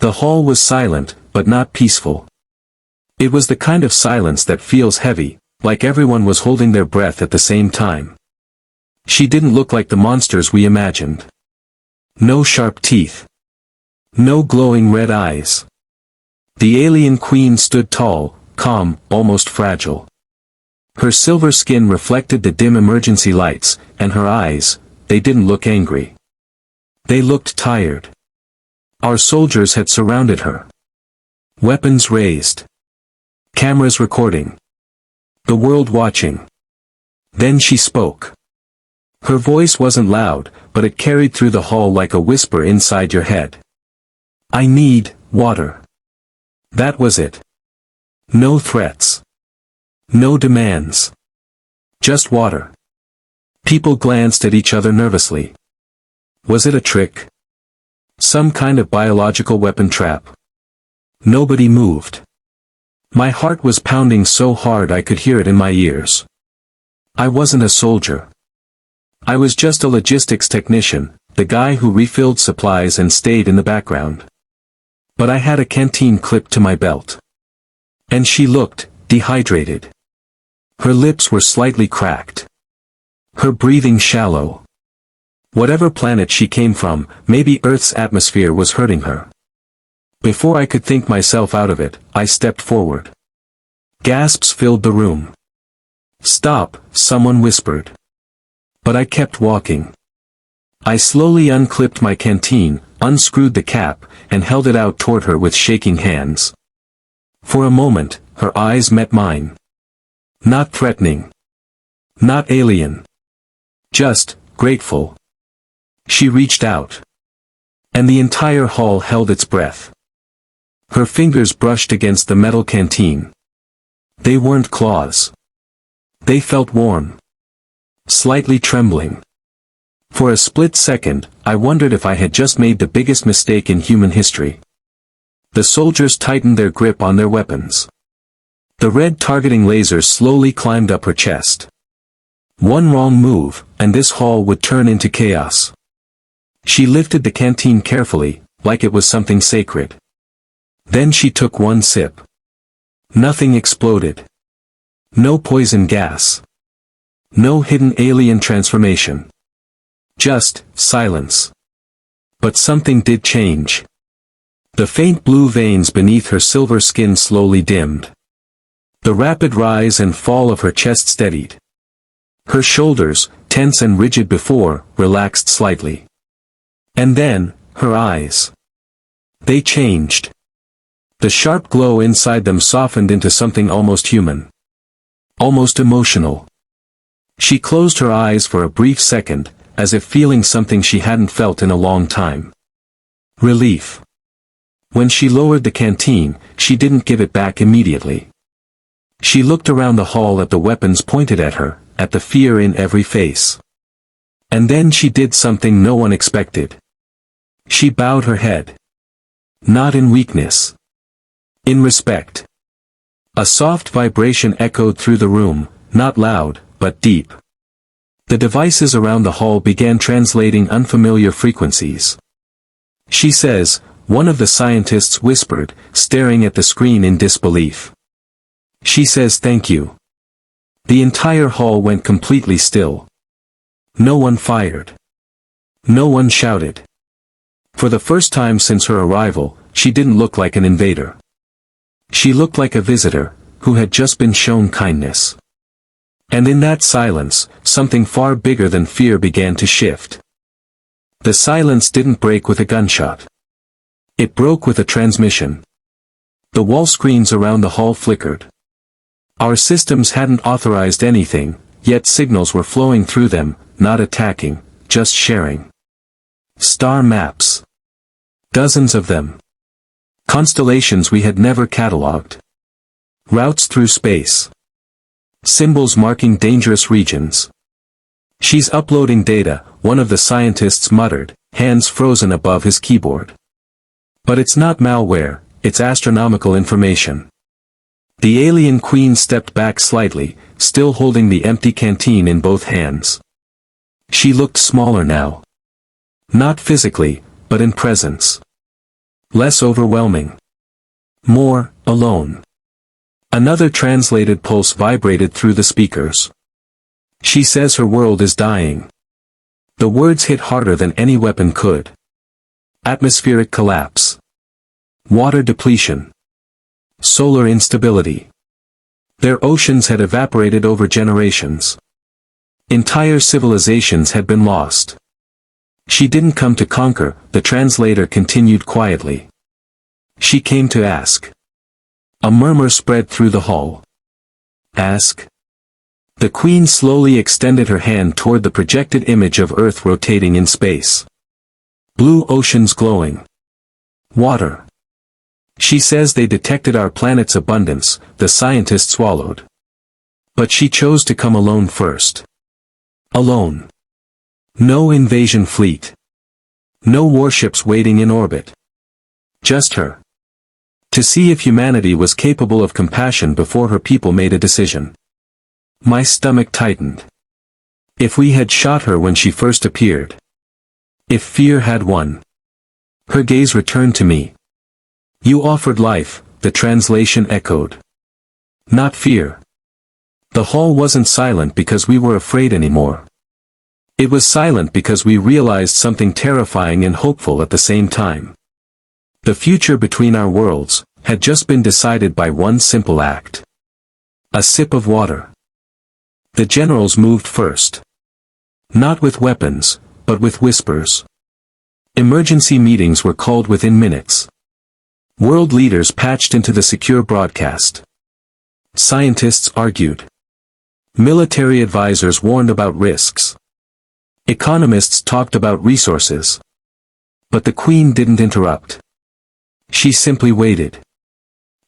The hall was silent, but not peaceful. It was the kind of silence that feels heavy, like everyone was holding their breath at the same time. She didn't look like the monsters we imagined. No sharp teeth. No glowing red eyes. The alien queen stood tall, calm, almost fragile. Her silver skin reflected the dim emergency lights, and her eyes, they didn't look angry. They looked tired. Our soldiers had surrounded her. Weapons raised. Cameras recording. The world watching. Then she spoke. Her voice wasn't loud, but it carried through the hall like a whisper inside your head. I need water. That was it. No threats. No demands. Just water. People glanced at each other nervously. Was it a trick? Some kind of biological weapon trap? Nobody moved. My heart was pounding so hard I could hear it in my ears. I wasn't a soldier. I was just a logistics technician, the guy who refilled supplies and stayed in the background. But I had a canteen clipped to my belt. And she looked dehydrated. Her lips were slightly cracked. Her breathing shallow. Whatever planet she came from, maybe Earth's atmosphere was hurting her. Before I could think myself out of it, I stepped forward. Gasps filled the room. Stop, someone whispered. But I kept walking. I slowly unclipped my canteen, unscrewed the cap, and held it out toward her with shaking hands. For a moment, her eyes met mine. Not threatening. Not alien. Just grateful. She reached out. And the entire hall held its breath. Her fingers brushed against the metal canteen. They weren't claws. They felt warm. Slightly trembling. For a split second, I wondered if I had just made the biggest mistake in human history. The soldiers tightened their grip on their weapons. The red targeting lasers slowly climbed up her chest. One wrong move, and this hall would turn into chaos. She lifted the canteen carefully, like it was something sacred. Then she took one sip. Nothing exploded. No poison gas. No hidden alien transformation. Just silence. But something did change. The faint blue veins beneath her silver skin slowly dimmed. The rapid rise and fall of her chest steadied. Her shoulders, tense and rigid before, relaxed slightly. And then, her eyes. They changed. The sharp glow inside them softened into something almost human. Almost emotional. She closed her eyes for a brief second, as if feeling something she hadn't felt in a long time. Relief. When she lowered the canteen, she didn't give it back immediately. She looked around the hall at the weapons pointed at her, at the fear in every face. And then she did something no one expected. She bowed her head. Not in weakness. In respect. A soft vibration echoed through the room, not loud, but deep. The devices around the hall began translating unfamiliar frequencies. She says, one of the scientists whispered, staring at the screen in disbelief. She says thank you. The entire hall went completely still. No one fired. No one shouted. For the first time since her arrival, she didn't look like an invader. She looked like a visitor, who had just been shown kindness. And in that silence, something far bigger than fear began to shift. The silence didn't break with a gunshot. It broke with a transmission. The wall screens around the hall flickered. Our systems hadn't authorized anything, yet signals were flowing through them, not attacking, just sharing. Star maps. Dozens of them. Constellations we had never catalogued. Routes through space. Symbols marking dangerous regions. She's uploading data, one of the scientists muttered, hands frozen above his keyboard. But it's not malware, it's astronomical information. The alien queen stepped back slightly, still holding the empty canteen in both hands. She looked smaller now. Not physically, but in presence. Less overwhelming. More alone. Another translated pulse vibrated through the speakers. She says her world is dying. The words hit harder than any weapon could. Atmospheric collapse. Water depletion. Solar instability. Their oceans had evaporated over generations. Entire civilizations had been lost. She didn't come to conquer, the translator continued quietly. She came to ask. A murmur spread through the hall. Ask? The Queen slowly extended her hand toward the projected image of Earth rotating in space. Blue oceans glowing. Water. She says they detected our planet's abundance, the scientist swallowed. But she chose to come alone first. Alone. No invasion fleet. No warships waiting in orbit. Just her. To see if humanity was capable of compassion before her people made a decision. My stomach tightened. If we had shot her when she first appeared. If fear had won. Her gaze returned to me. You offered life, the translation echoed. Not fear. The hall wasn't silent because we were afraid anymore. It was silent because we realized something terrifying and hopeful at the same time. The future between our worlds had just been decided by one simple act. A sip of water. The generals moved first. Not with weapons, but with whispers. Emergency meetings were called within minutes. World leaders patched into the secure broadcast. Scientists argued. Military advisors warned about risks. Economists talked about resources. But the Queen didn't interrupt. She simply waited.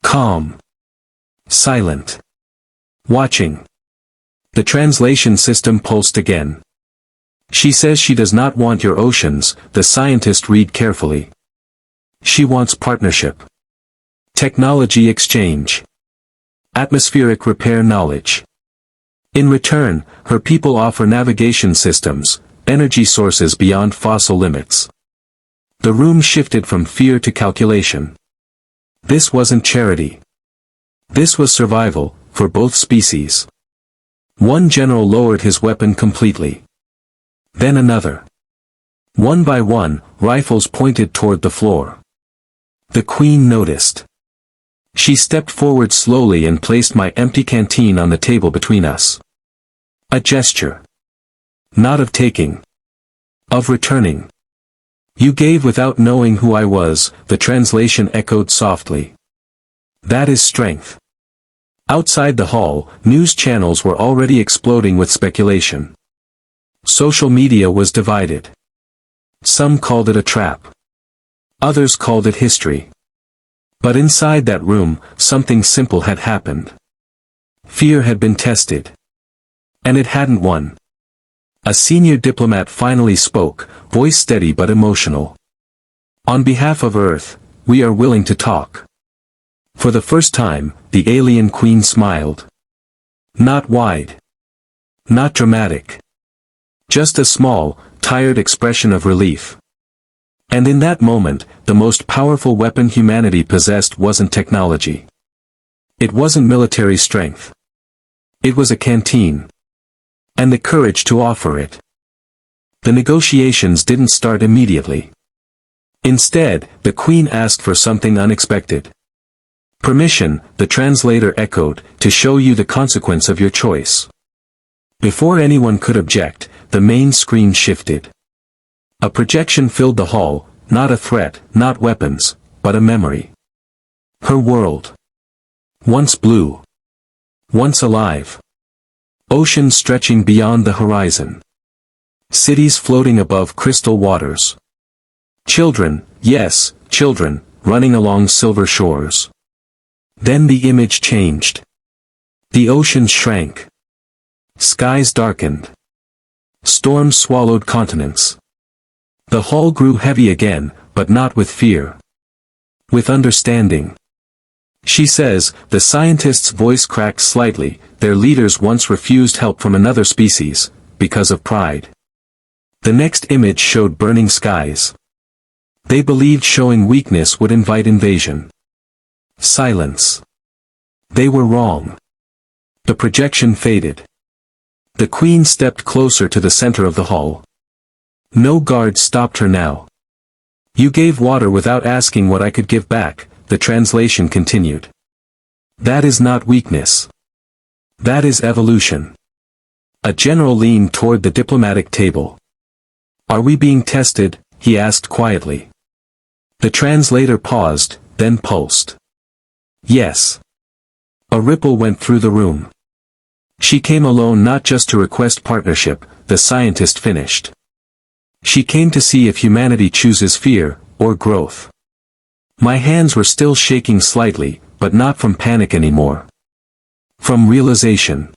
Calm. Silent. Watching. The translation system pulsed again. She says she does not want your oceans, the scientist read carefully. She wants partnership. Technology exchange. Atmospheric repair knowledge. In return, her people offer navigation systems, energy sources beyond fossil limits. The room shifted from fear to calculation. This wasn't charity. This was survival, for both species. One general lowered his weapon completely. Then another. One by one, rifles pointed toward the floor. The Queen noticed. She stepped forward slowly and placed my empty canteen on the table between us. A gesture. Not of taking. Of returning. You gave without knowing who I was, the translation echoed softly. That is strength. Outside the hall, news channels were already exploding with speculation. Social media was divided. Some called it a trap. Others called it history. But inside that room, something simple had happened. Fear had been tested. And it hadn't won. A senior diplomat finally spoke, voice steady but emotional. On behalf of Earth, we are willing to talk. For the first time, the alien Queen smiled. Not wide. Not dramatic. Just a small, tired expression of relief. And in that moment, the most powerful weapon humanity possessed wasn't technology. It wasn't military strength. It was a canteen. And the courage to offer it. The negotiations didn't start immediately. Instead, the Queen asked for something unexpected. Permission, the translator echoed, to show you the consequence of your choice. Before anyone could object, the main screen shifted. A projection filled the hall, not a threat, not weapons, but a memory. Her world. Once blue. Once alive. Oceans stretching beyond the horizon. Cities floating above crystal waters. Children, yes, children, running along silver shores. Then the image changed. The ocean shrank. Skies darkened. Storms swallowed continents. The hall grew heavy again, but not with fear. With understanding. She says, the scientist's voice cracked slightly, their leaders once refused help from another species, because of pride. The next image showed burning skies. They believed showing weakness would invite invasion. Silence. They were wrong. The projection faded. The queen stepped closer to the center of the hall. No guard stopped her now. You gave water without asking what I could give back, the translation continued. That is not weakness. That is evolution. A general leaned toward the diplomatic table. Are we being tested? He asked quietly. The translator paused, then pulsed. Yes. A ripple went through the room. She came alone not just to request partnership, the scientist finished. She came to see if humanity chooses fear, or growth. My hands were still shaking slightly, but not from panic anymore. From realization.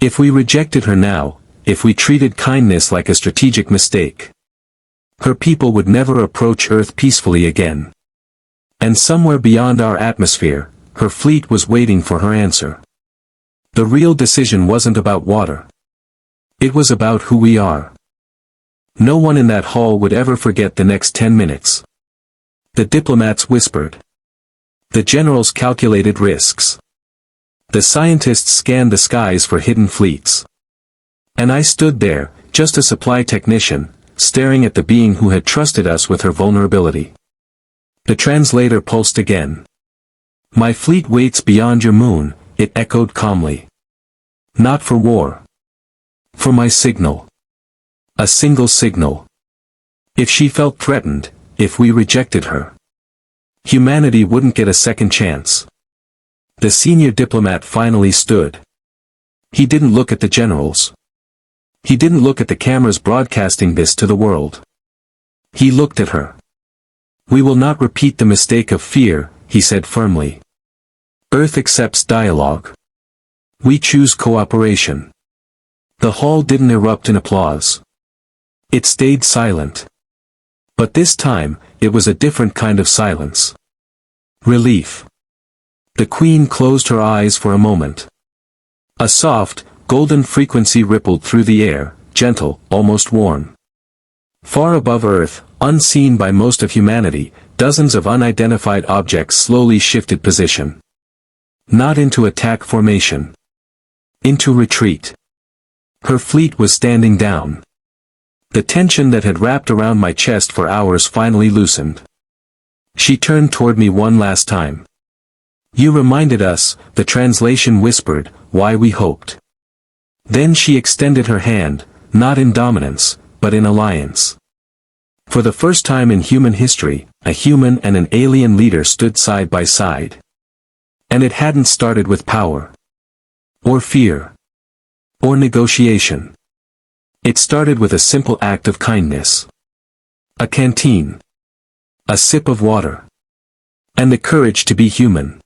If we rejected her now, if we treated kindness like a strategic mistake, her people would never approach Earth peacefully again. And somewhere beyond our atmosphere, her fleet was waiting for her answer. The real decision wasn't about water. It was about who we are. No one in that hall would ever forget the next 10 minutes. The diplomats whispered. The generals calculated risks. The scientists scanned the skies for hidden fleets. And I stood there, just a supply technician, staring at the being who had trusted us with her vulnerability. The translator pulsed again. My fleet waits beyond your moon, it echoed calmly. Not for war. For my signal. A single signal. If she felt threatened, if we rejected her, humanity wouldn't get a second chance. The senior diplomat finally stood. He didn't look at the generals. He didn't look at the cameras broadcasting this to the world. He looked at her. We will not repeat the mistake of fear, he said firmly. Earth accepts dialogue. We choose cooperation. The hall didn't erupt in applause. It stayed silent. But this time, it was a different kind of silence. Relief. The queen closed her eyes for a moment. A soft, golden frequency rippled through the air, gentle, almost warm. Far above Earth, unseen by most of humanity, dozens of unidentified objects slowly shifted position. Not into attack formation. Into retreat. Her fleet was standing down. The tension that had wrapped around my chest for hours finally loosened. She turned toward me one last time. You reminded us, the translation whispered, why we hoped. Then she extended her hand, not in dominance, but in alliance. For the first time in human history, a human and an alien leader stood side by side. And it hadn't started with power. Or fear. Or negotiation. It started with a simple act of kindness. A canteen. A sip of water. And the courage to be human.